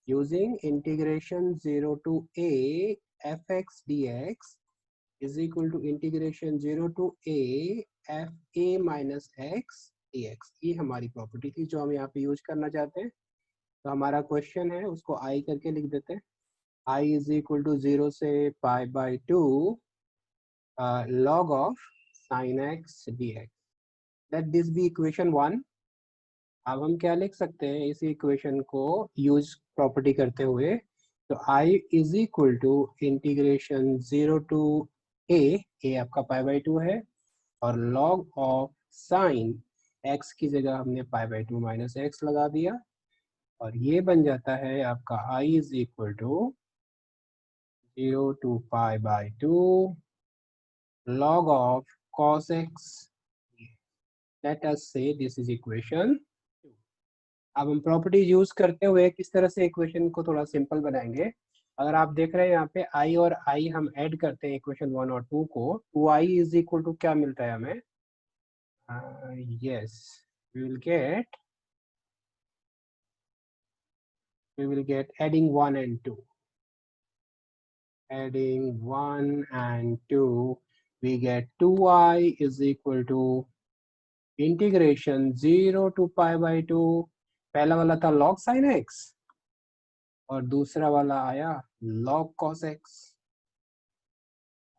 using integration 0 to a fx dx is equal to integration 0 to a f a minus x dx। ये हमारी property थी जो हम यहाँ पे यूज करना चाहते हैं। तो हमारा क्वेश्चन है उसको आई करके लिख देते हैं। आई इज इक्वल टू 0 से pi by 2 log of sin x dx। Let this be equation 1। अब हम क्या लिख सकते हैं इस इक्वेशन को यूज प्रॉपर्टी करते हुए। तो i is equal to integration 0 to a आपका पाई बाई 2 है, और log ऑफ साइन x की जगह हमने पाई बाई 2 माइनस एक्स लगा दिया, और ये बन जाता है आपका i is equal to 0 to pi by 2 log of cos x। Let us say this is equation 2। अब हम प्रॉपर्टी यूज करते हुए किस तरह से इक्वेशन को थोड़ा सिंपल बनाएंगे। अगर आप देख रहे हैं यहाँ पे i और i हम ऐड करते हैं इक्वेशन 1 और 2 को, 2i इज इक्वल टू क्या मिलता है हमें? Yes, we will get adding 1 and 2, adding 1 and 2 we get 2i is equal to integration 0 to pi by 2। पहला वाला था log sin x और दूसरा वाला आया log cos x,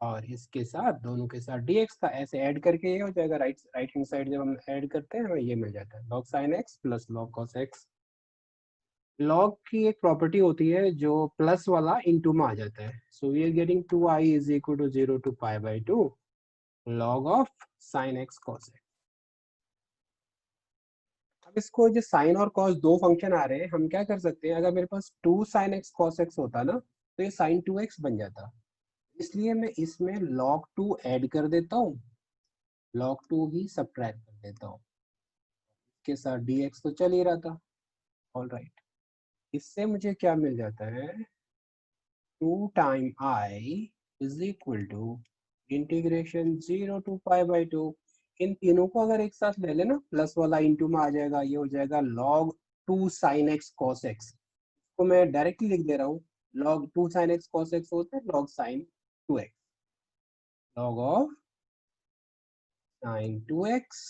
और इसके साथ दोनों के साथ dx था। ऐसे ऐड करके ये हो जाएगा, राइट हैंड साइड जब हम ऐड करते हैं हमें ये मिल जाता है log sin x plus log cos x। log की एक प्रॉपर्टी होती है जो प्लस वाला इनटू में आ जाता है। So we are getting 2i is equal to 0 to pi by 2 log of sin x cos x। अब इसको जो साइन और कॉस दो फंक्शन आ रहे हैं, हम क्या कर सकते हैं, अगर मेरे पास 2 sin x cos x होता ना तो ये sin 2x बन जाता। इसलिए मैं इसमें log 2 ऐड कर देता हूँ, log 2 भी सब्ट्रैक्ट कर देता हूँ। इसके साथ dx तो चल ही रहा था। ऑल राइट, इससे मुझे क्या मिल जाता है, 2 time i is equal to integration 0 to pi by 2। इन तीनों को अगर एक साथ ले लेना, प्लस वाला इंटू में आ जाएगा, ये हो जाएगा log 2 sin x cos x। को मैं डायरेक्टली लिख दे रहा हूँ, log 2 sin x cos x होता है log sin 2x, log of sin 2x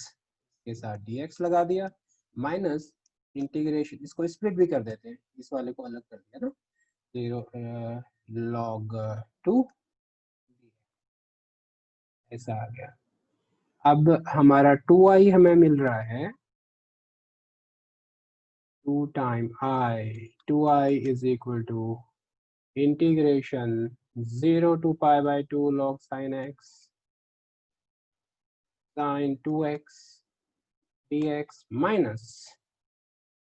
के साथ dx लगा दिया, माइनस इंटीग्रेशन, इसको स्प्लिट भी कर देते हैं, इस वाले को अलग कर दिया ना, 0 log 2 ऐसा आ गया। अब हमारा 2i हमें मिल रहा है, 2 time i, 2i is equal to integration 0 to pi by 2 log sin x sin 2x dx minus,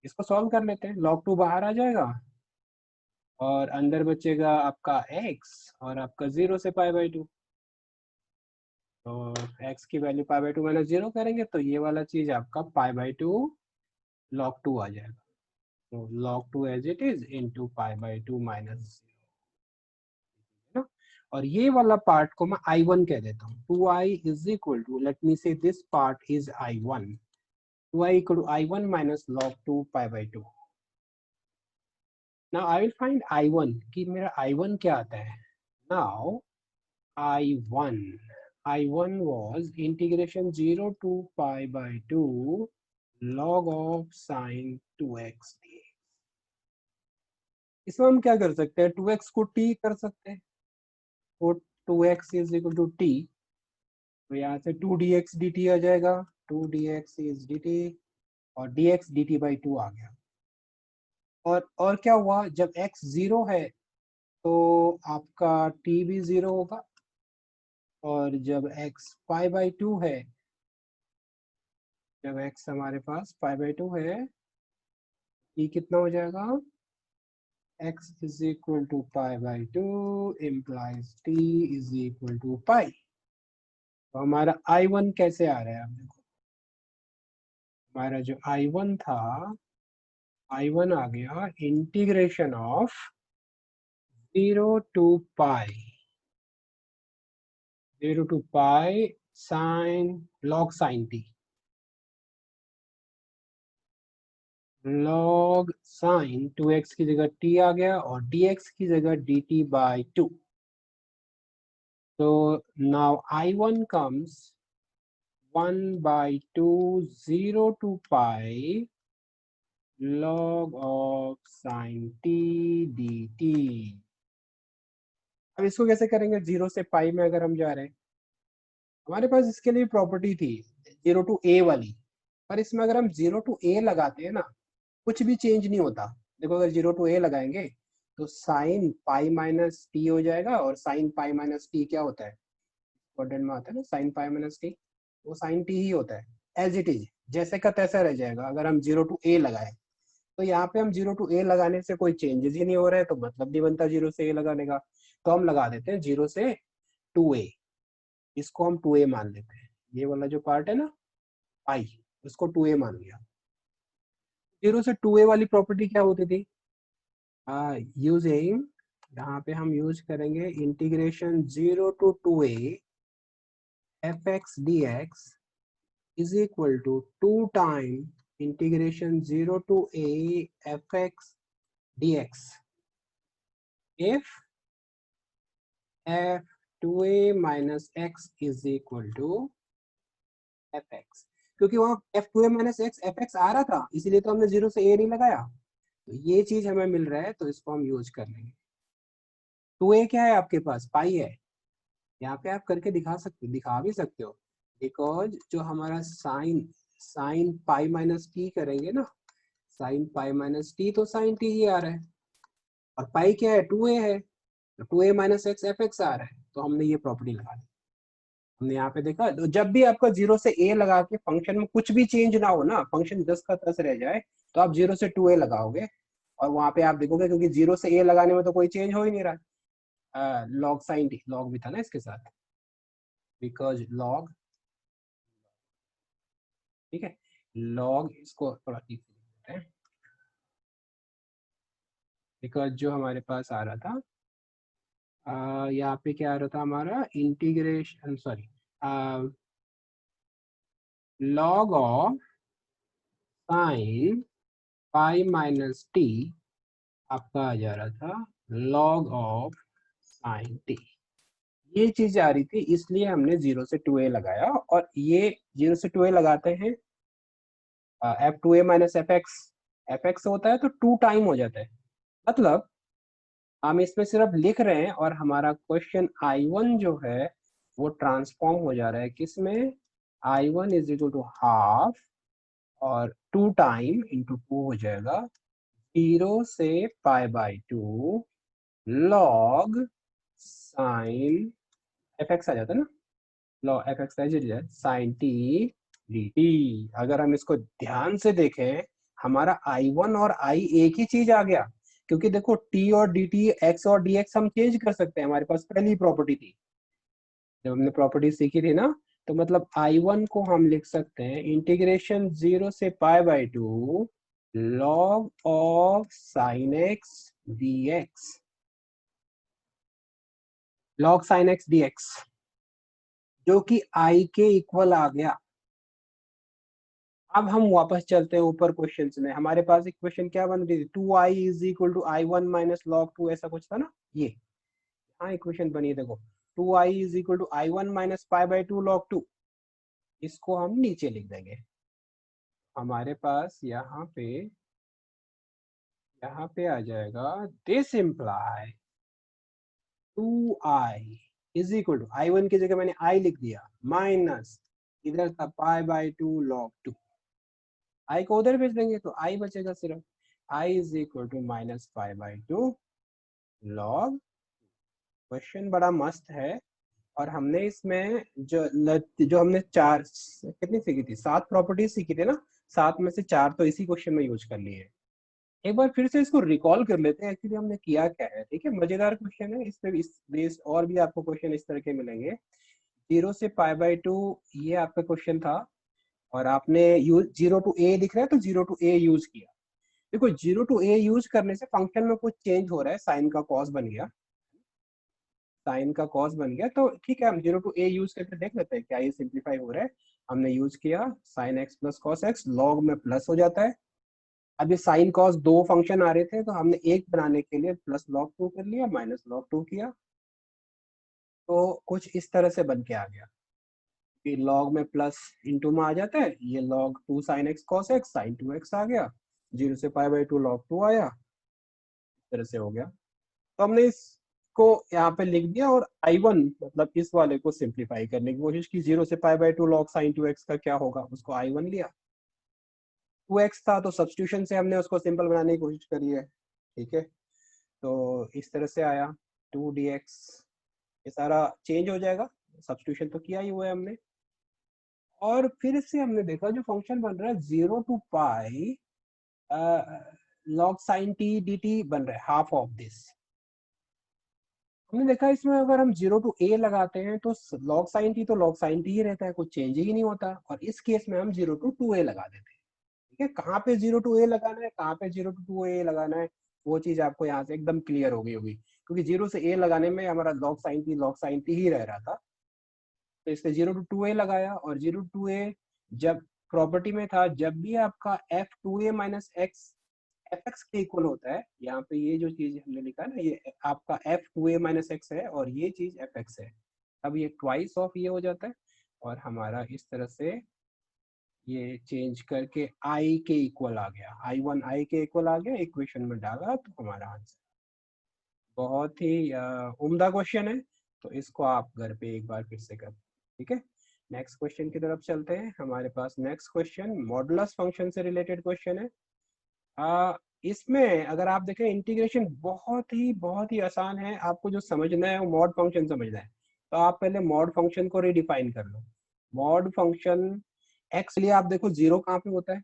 इसको सॉल्व कर लेते हैं, log 2 बाहर आ जाएगा और अंदर बचेगा आपका x और आपका 0 से पाई बाई 2। तो x की वैल्यू पाई बाई 2 माइनस 0 करेंगे तो ये वाला चीज आपका पाई बाई 2 log 2 आ जाएगा। तो log 2 as it is into pi by 2 minus 0। और ये वाला पार्ट को मैं i1 कह देता हूँ। 2i is equal to, let me say this part is i1, 2i equal to i1 minus log 2 pi by 2। Now I will find I1 कि मेरा I1 क्या आता है। Now I1 was integration 0 to pi by 2 log of sin 2x dx। इसमें हम क्या कर सकते हैं, 2x को t कर सकते हैं, तो 2x is equal to t, तो यहाँ से 2 dx dt आ जाएगा, 2 dx is dt और dx dt by 2 आ गया। और क्या हुआ, जब x 0 है तो आपका t भी 0 होगा, और जब x पाई बाई 2 है, जब x हमारे पास पाई बाई 2 है, t कितना हो जाएगा, x is equal to pi by 2 implies t is equal to pi. तो हमारा I1 कैसे आ रहा है, आप देखो, हमारा जो I1 था, I1 आ गया integration of 0 to pi, 0 to pi sine log sin t। log sine 2x की जगह t आ गया और dx की जगह dt by 2. So now I1 comes 1 by 2 0 to pi log of sin t dt. अब इसको कैसे करेंगे? 0 से पाई में अगर हम जा रहे हैं, हमारे पास इसके लिए प्रॉपर्टी थी 0 टू a वाली, पर इसमें अगर हम 0 टू a लगाते हैं ना, कुछ भी चेंज नहीं होता. देखो अगर 0 टू a लगाएंगे तो साइन पाई माइनस टी हो जाएगा, और साइन पाई माइनस टी क्या होता है? क्वाड्रेंट में आता है ना साइन पाई माइनस टी, वो साइन टी ही होता है. एज इट इज जैसे का तैसा रह जाएगा. अगर हम 0 टू a लगाए तो यहाँ पे हम 0 टू a लगाने से कोई चेंजेस ही नहीं हो रहा है, तो मतलब नहीं बनता 0 से a लगाने का. तो हम लगा देते हैं 0 से 2a. इसको हम 2a मान लेते हैं. ये वाला जो पार्ट है ना पाई, उसको 2a मान लिया. 0 से 2a वाली प्रॉपर्टी क्या होती थी? यूजिंग, यहाँ पे हम यूज करेंगे integration 0 to 2a fx dx is equal to 2 time integration 0 to a fx dx if f2a minus x is equal to fx. क्योंकि वहां f2a minus x fx आ रहा था, इसीलिए तो हमने 0 से a नहीं लगाया. तो ये चीज हमें मिल रहा है, तो इसको हम यूज कर लेंगे. 2a क्या है आपके पास? पाई है. यहाँ पे आप करके दिखा भी सकते हो, बिकॉज जो हमारा sine sine pi minus T करेंगे ना, साइन पाई माइनस टी तो साइन टी ही आ रहा है, और पाई क्या है? 2a है, तो 2a minus x f x आ रहा है. तो हमने ये प्रॉपर्टी लगा दी. हमने यहाँ पे देखा, तो जब भी आपका 0 से a लगा के फंक्शन में कुछ भी चेंज ना हो ना, फंक्शन 10 का 10 रह जाए, तो आप 0 से 2a लगाओगे, और वहां पे आप देखोगे क्योंकि 0 से a लगाने में तो कोई चेंज हो ही नहीं रहा. लॉग साइन टी, लॉग भी था ना इसके साथ, बिकॉज लॉग, ठीक है, लॉग, इसको थोड़ा ठीक से लिखते हैं, बिकॉज जो हमारे पास आ रहा था, यहाँ पे क्या आ रहा था हमारा? Integration, sorry, log of sine pi minus T आपका आ जा रहा था लॉग ऑफ साइन टी. ये चीज आ रही थी, इसलिए हमने 0 से 2a लगाया. और ये 0 से 2a लगाते हैं, f2a माइनस एफ एक्स होता है तो 2 टाइम हो जाता है. मतलब हम इसमें सिर्फ लिख रहे हैं, और हमारा क्वेश्चन I1 जो है वो ट्रांसफॉर्म हो जा रहा है किसमें? I1 is equal to half, और 2 टाइम इंटू 2 हो जाएगा 0 से pi by 2 log sine f x आ जाता है ना, log f x sine t d t. अगर हम इसको ध्यान से देखें, हमारा I1 और I एक ही चीज आ गया, क्योंकि देखो t और dt, x और dx हम चेंज कर सकते हैं. हमारे पास पहली प्रॉपर्टी थी जब हमने प्रॉपर्टी सीखी थी ना, तो मतलब I1 को हम लिख सकते हैं इंटीग्रेशन 0 से pi by 2 log of sine x dx, log sine x dx, जो कि I के इक्वल आ गया. अब हम वापस चलते हैं ऊपर क्वेश्चंस में. हमारे पास एक क्वेश्चन क्या बन रही थी? 2i is equal to I1 minus log 2, ऐसा कुछ था ना. ये हाँ इक्वेशन बनी है, देखो 2i is equal to I1 minus pi by 2 log 2. इसको हम नीचे लिख देंगे. हमारे पास यहाँ पे आ जाएगा, this imply 2i is equal to I1 की जगह मैंने i लिख दिया, माइनस इधर था पाई बाई 2 लॉग 2. आई को उधर भेज देंगे तो आई बचेगा सिर्फ. I is equal to minus pi by 2 log. Question बड़ा मस्त है, और हमने इसमें जो हमने चार कितनी सीखी थी, 7 प्रॉपर्टीज सीखी थी ना, 7 में से 4 तो इसी क्वेश्चन में यूज कर लिए. एक बार फिर से इसको रिकॉल कर लेते हैं एक्चुअली हमने किया क्या है. ठीक है, मजेदार क्वेश्चन है. इस पे इस बेस्ड और भी आपको क्वेश्चन इस तरह के मिलेंगे. 0 से पाई बाई 2 ये आपका क्वेश्चन था, और आपने यूज 0 टू a दिख रहा है तो 0 टू a यूज किया. देखो 0 टू a यूज करने से फंक्शन में कुछ चेंज हो रहा है, साइन का कॉस बन गया, साइन का कॉस बन गया. तो ठीक है, हम 0 टू a यूज करके देख लेते हैं क्या ये सिंप्लीफाई हो रहा है. हमने यूज किया sine x plus cos x, log में प्लस हो जाता है, अब ये साइन कॉस दो फंक्शन आ रहे थे, तो हमने एक बनाने के लिए प्लस log 2 कर लिया, माइनस log 2 किया, तो कुछ इस तरह से बन के आ गया कि log में प्लस इंटू में आ जाता है, ये log 2 sin x cos x sin 2x आ गया, 0 से π/2 log 2 आया, इस तरह से हो गया। तो हमने इसको यहाँ पे लिख दिया और I1 मतलब इस वाले को सिंप्लीफाई करने की कोशिश की, 0 से π/2 log sin 2x का क्या होगा, उसको I1 लिया, 2x था तो सब्स्टिट्यूशन से हमने उसको सिंपल बनाने की कोशिश करी है, ठीक है। तो इस तरह से आया 2 dx, ये सारा चेंज हो जाएगा, सब्स्टिट्यूशन तो किया ही हुआ है हमने। और फिर से हमने देखा जो फंक्शन बन रहा है 0 to pi log sin t dt बन रहा है, हाफ ऑफ दिस। हमने देखा इसमें अगर हम 0 to a लगाते हैं तो log sin t तो log sin t ही रहता है, कुछ चेंज ही नहीं होता, और इस केस में हम 0 to 2a लगा देते हैं, ठीक है। कहाँ पे 0 to a लगाना है, कहाँ पे 0 to 2a लगाना है, वो चीज आपको यहाँ से एकदम क्लियर हो गई होगी, क्योंकि 0 से a लगाने में हमारा log sin t ही रह रहा था, तो इससे 0 to 2a लगाया, और 0 to 2a जब प्रॉपर्टी में था, जब भी आपका f2a माइनस एक्स fx के इक्वल होता है, यहाँ पे ये जो चीज हमने लिखा है ना, ये आपका f2a माइनस एक्स है और ये चीज fx है, अब ये ट्वाइस ऑफ ये हो जाता है, और हमारा इस तरह से ये चेंज करके i के इक्वल आ गया, I1 i के इक्वल आ गया, इक्वेशन में डाला तो हमारा आंसर। बहुत ही उम्दा क्वेश्चन है, तो इसको आप घर पे एक बार फिर से कर, ठीक है। नेक्स्ट क्वेश्चन की तरफ चलते हैं। हमारे पास नेक्स्ट क्वेश्चन मॉडुलस फंक्शन से रिलेटेड क्वेश्चन है। इसमें अगर आप देखें इंटीग्रेशन बहुत ही आसान है, आपको जो समझना है वो मॉड फंक्शन समझना है, तो आप पहले मॉड फंक्शन को रिडिफाइन कर लो। मॉड फंक्शन एक्स लिए आप देखो जीरो कहाँ पे होता है,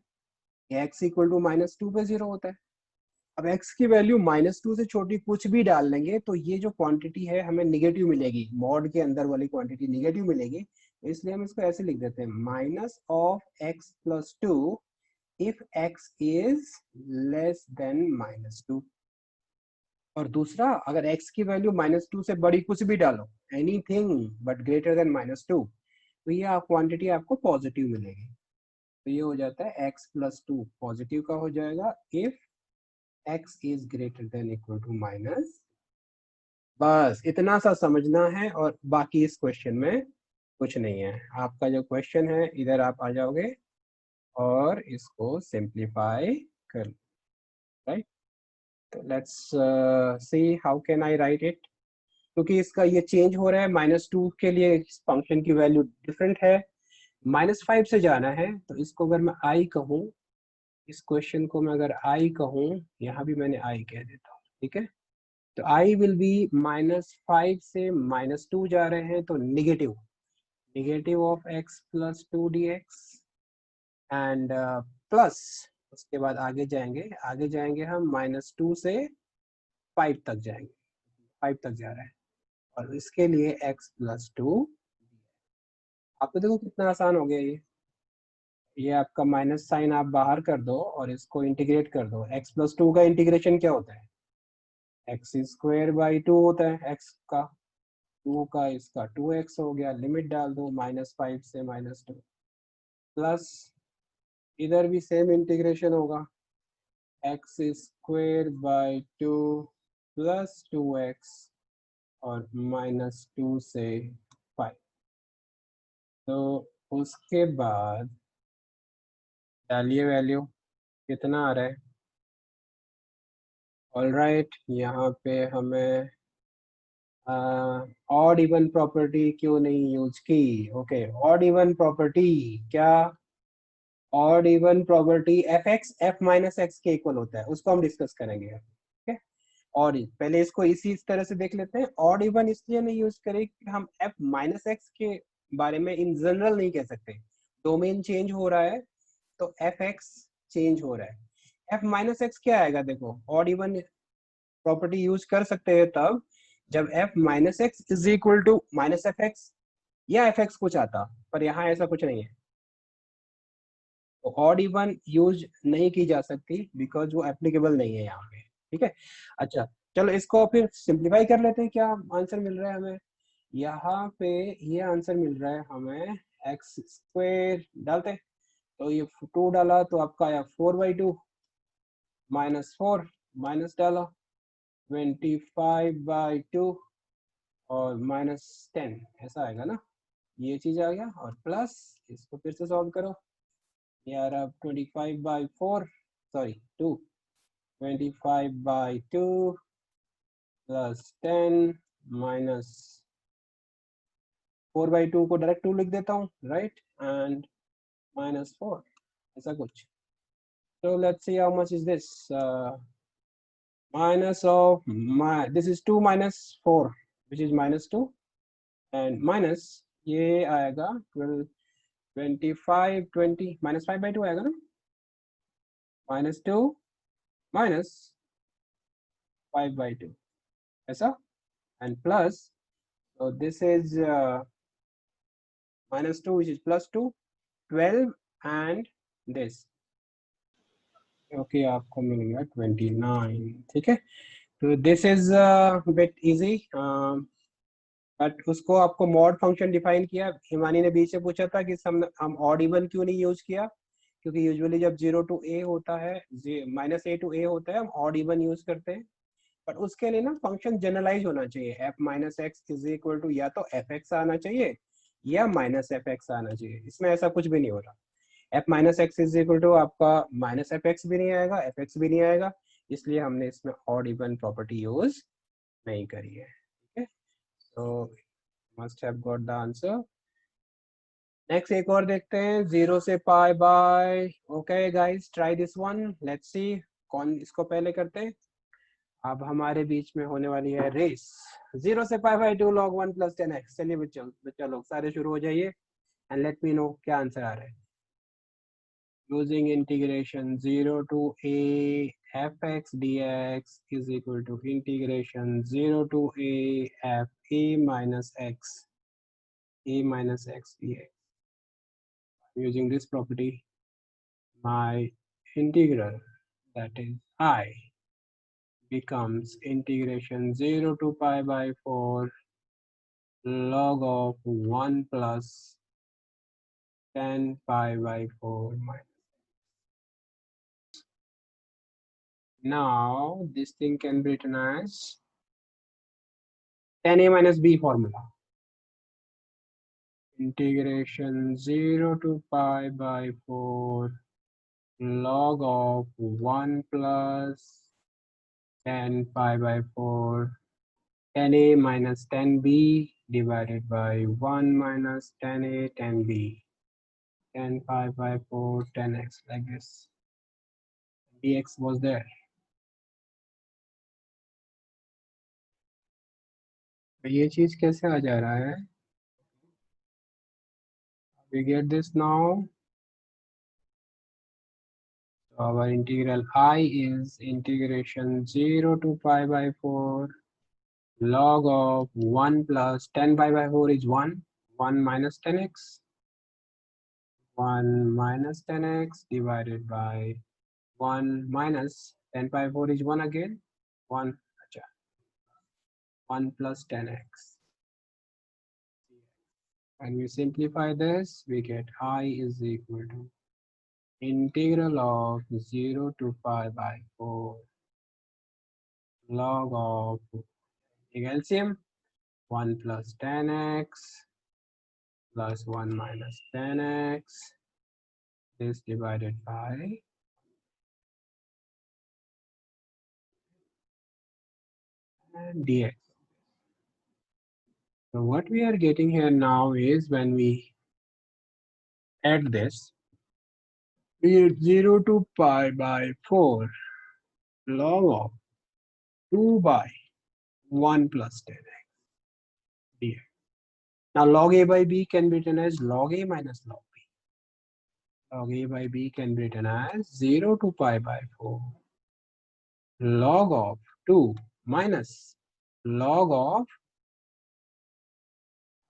एक्स इक्वल टू -2 पे जीरो होता है। अब x की वैल्यू -2 से छोटी कुछ भी डाल लेंगे तो ये जो क्वांटिटी है हमें निगेटिव मिलेगी, मॉड के अंदर वाली क्वांटिटी निगेटिव मिलेगी, तो इसलिए हम इसको ऐसे लिख देते हैं minus of x plus 2 if x is less than -2। और दूसरा, अगर x की वैल्यू -2 से बड़ी कुछ भी डालो, एनीथिंग बट ग्रेटर देन -2, तो ये क्वांटिटी आपको पॉजिटिव मिलेगी, तो ये हो जाता है x प्लस 2 पॉजिटिव का हो जाएगा if x is greater than equal to minus. बस इतना सा समझना है, और बाकी इस क्वेश्चन में कुछ नहीं है। आपका जो क्वेश्चन है इधर आप आ जाओगे और इसको सिंप्लीफाई कर, राइट। तो let's see how can I right it, क्योंकि इसका ये चेंज हो रहा है, -2 के लिए इस फंक्शन की वैल्यू डिफरेंट है, -5 से जाना है, तो इसको अगर मैं i कहूँ, इस क्वेश्चन को मैं अगर i कहूँ, यहाँ भी मैंने i कह देता हूँ, ठीक है। तो i विल बी -5 से -2 जा रहे हैं, तो negative of x plus 2 dx, and plus उसके बाद आगे जाएंगे हम -2 से 5 तक जाएंगे, 5 तक जा रहे हैं, और इसके लिए x प्लस 2। आप तो देखो कितना आसान हो गया ये आपका माइनस साइन आप बाहर कर दो और इसको इंटीग्रेट कर दो, x प्लस 2 का इंटीग्रेशन क्या होता है, एक्स स्क्वायर बाई 2 होता है, x का 2 का इसका 2x हो गया, लिमिट डाल दो -5 से -2, प्लस इधर भी सेम इंटीग्रेशन होगा, x square by 2 plus 2x और -2 से 5। तो उसके बाद डालिए वैल्यू, कितना आ रहा है। ऑलराइट, यहाँ पे हमें ऑड इवन प्रॉपर्टी क्यों नहीं यूज की, ओके। ऑड इवन प्रॉपर्टी क्या, odd even property F x F minus x के इक्वल होता है, उसको हम डिस्कस करेंगे, ठीक है। और पहले इसको इसी तरह से देख लेते हैं, ऑड इवन इसलिए नहीं यूज करें कि हम एफ माइनस एक्स के बारे में इन जनरल नहीं कह सकते, डोमेन चेंज हो रहा है तो एफ एक्स चेंज हो रहा है। एफ माइनस एक्स क्या आएगा, देखो ऑड इवन प्रॉपर्टी यूज कर सकते हैं तब जब F minus X is equal to minus F X या एफ एक्स कुछ आता, पर यहाँ ऐसा कुछ नहीं है, तो ऑड इवन यूज नहीं की जा सकती बिकॉज वो एप्लीकेबल नहीं है यहाँ पे, ठीक है। अच्छा, चलो इसको फिर सिंप्लीफाई कर लेते हैं, क्या आंसर मिल रहा है हमें यहाँ पे, ये आंसर मिल रहा है हमें, एक्स स्क्वायर डालते हैं, तो ये 2 डाला तो आपका आया 4/2, -4 माइनस डाला 25/2 और -10 ऐसा आएगा ना, ये चीज आ गया। और प्लस इसको फिर से सॉल्व करो यार, अब 25/4 सॉरी 2 25/2 प्लस 10 माइनस 4/2 को डायरेक्ट 2 लिख देता हूँ, राइट, एंड -4 ऐसा कुछ। So let's see how much is this. Minus of this is 2 minus 4, which is -2, and minus ये आएगा 12 25 20 -5/2 आएगा ना, -2 minus 5/2 ऐसा, and plus so this is -2 which is +2 12 and this okay आपको मिल गया 29, ठीक है। तो this is bit easy, but उसको आपको मॉड फंक्शन डिफाइन किया। हिमानी ने बीच से पूछा था कि हम ऑड इवन क्यों नहीं यूज किया, क्योंकि यूजुअली जब 0 to a होता है, -a to a होता है, हम ऑड इवन यूज करते हैं। बट उसके लिए ना फंक्शन जनरलाइज होना चाहिए, f minus X is equal to या तो एफ एक्स आना चाहिए या माइनस एफ एक्स आना चाहिए। इसमें ऐसा कुछ भी नहीं हो रहा। F minus X is equal to आपका माइनस एफ एक्स भी नहीं आएगा, एफ एक्स भी नहीं आएगा, इसलिए हमने इसमें ऑड इवन प्रॉपर्टी यूज नहीं करी है, ठीक है। तो must have got the answer. Next एक और देखते हैं, 0 से pi by, okay guys try this one, let's see कौन इसको पहले करते हैं। अब हमारे बीच में होने वाली है रेस। 0 से पाई बाय 2 log 1 + 10x। चलिए बच्चा लोग सारे शुरू हो जाइए एंड लेट मी नो क्या आंसर आ रहा है। Using integration 0 to a fx dx is equal to integration 0 to a f a minus x dx. Using this property, my integral, that is I, becomes integration 0 to pi by 4 log of 1 plus 10 pi by 4 minus. Now this thing can be written as 10a minus b formula. Integration 0 to pi by 4 log of 1 plus 10 pi by 4 10a minus 10b divided by 1 minus 10a 10b 10 pi by 4 10x like this. dx was there. तो ये चीज कैसे आ जा रहा है? We get this now. So our integral I is integration 0 to pi by 4 log of 1 plus 10 pi by 4 is 1 1 minus 10x 1 minus 10x divided by 1 minus 10 pi 4 is 1 again 1 1 plus 10x. When we simplify this, we get I is equal to integral of 0 to pi by 4 log of LCM 1 plus 10x plus 1 minus 10x is divided by and dx. So what we are getting here now is when we add this, we get 0 to pi by 4 log of 2 by 1 plus 10x dx. Now log a by b can be written as log a minus log b. Log a by b can be written as 0 to pi by 4 log of 2 minus log of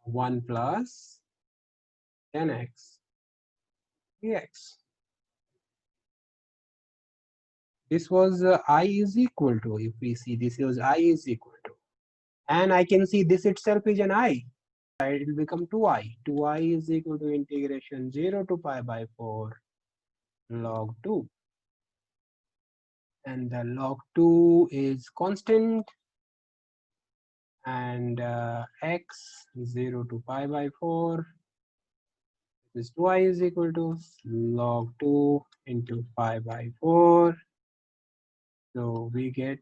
1 plus 10x dx. This was I is equal to, if we see this was I is equal to, and I can see this itself is an I. It will become 2i. 2i is equal to integration 0 to pi by 4 log 2. and the log 2 is constant, and x 0 to pi by 4, this 2i is equal to log 2 into pi by 4. So we get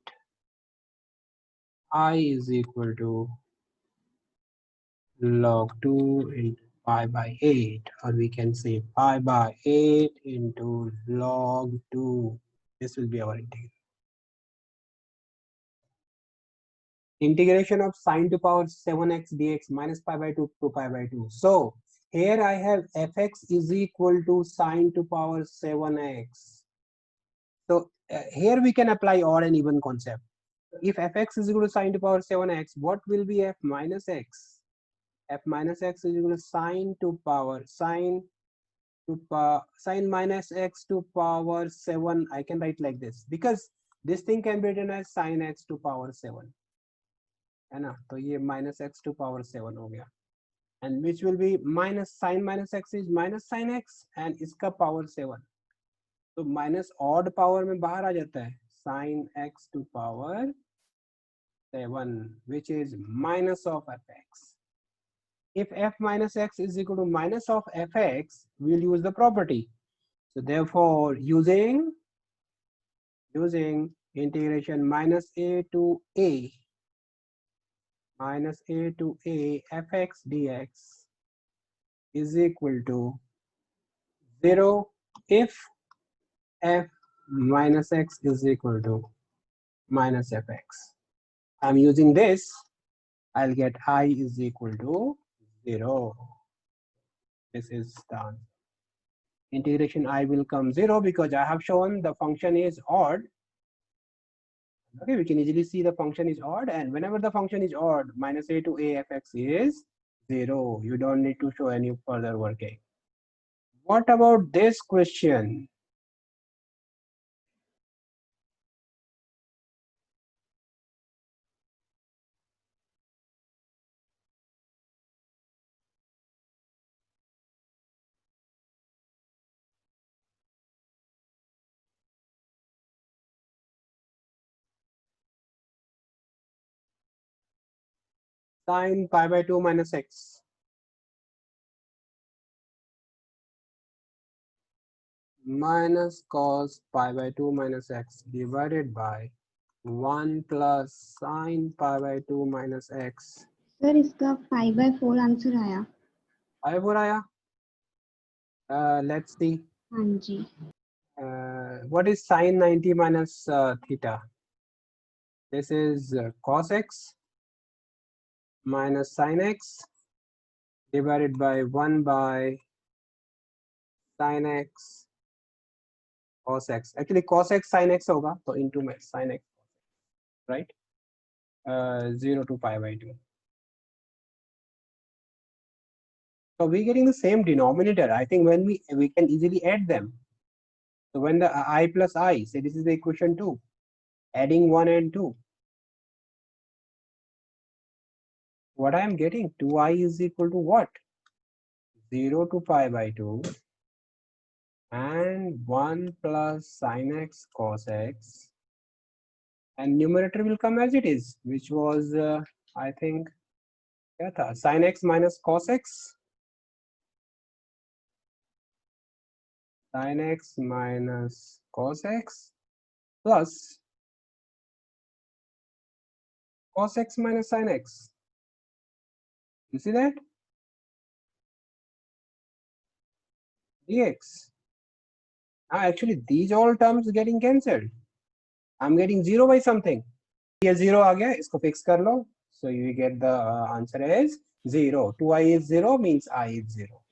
I is equal to log 2 into pi by 8, or we can say pi by 8 into log 2. This will be our integral. Integration of sine to power 7x dx minus pi by 2 to pi by 2. So here I have fx is equal to sine to power 7x. So here we can apply odd and even concept. If fx is equal to sine to power 7x, what will be f minus x? F minus x is equal to sine to power sine minus x to power 7. I can write like this because this thing can be written as sine x to power 7. है ना, तो ये minus x to power 7 हो गया, and which will be minus sine minus x is minus sine x and इसका power 7, तो minus odd power में बाहर आ जाता है sine x to power 7, which is minus of fx. If f minus x is equal to minus of fx, we'll use the property. So therefore, using integration minus a to a fx dx is equal to 0 if f minus x is equal to minus fx. I'm using this, I'll get I is equal to 0. This is the answer. Integration I will come 0 because I have shown the function is odd. Okay, we can easily see the function is odd, and whenever the function is odd, minus a to a fx is 0. You don't need to show any further working. What about this question? Sine pi by 2 minus x. Minus cos pi by 2 minus x divided by 1 plus sine pi by 2 minus x. Sir इसका 5/4 answer आया. 5/4 आया. Let's see. हाँ जी. What is sine 90 minus theta? This is cos x minus sin x divided by 1 by sin x cos x. Actually cos x sin x होगा, तो into sin x, right? 0 to pi by 2. So we're getting the same denominator. I think when we can easily add them. So when the I plus I, say this is the equation 2, adding 1 and 2. What I am getting, 2i is equal to what? 0 to pi by 2 and 1 plus sin x cos x, and numerator will come as it is, which was I think क्या था, sin x minus cos x, sin x minus cos x plus cos x minus sin x. You see that? Dx. Now actually these all terms getting cancelled. I'm getting 0 by something. ये 0 आ गया, इसको fix कर लो. So you get the answer as 0. 2i is 0 means I is 0.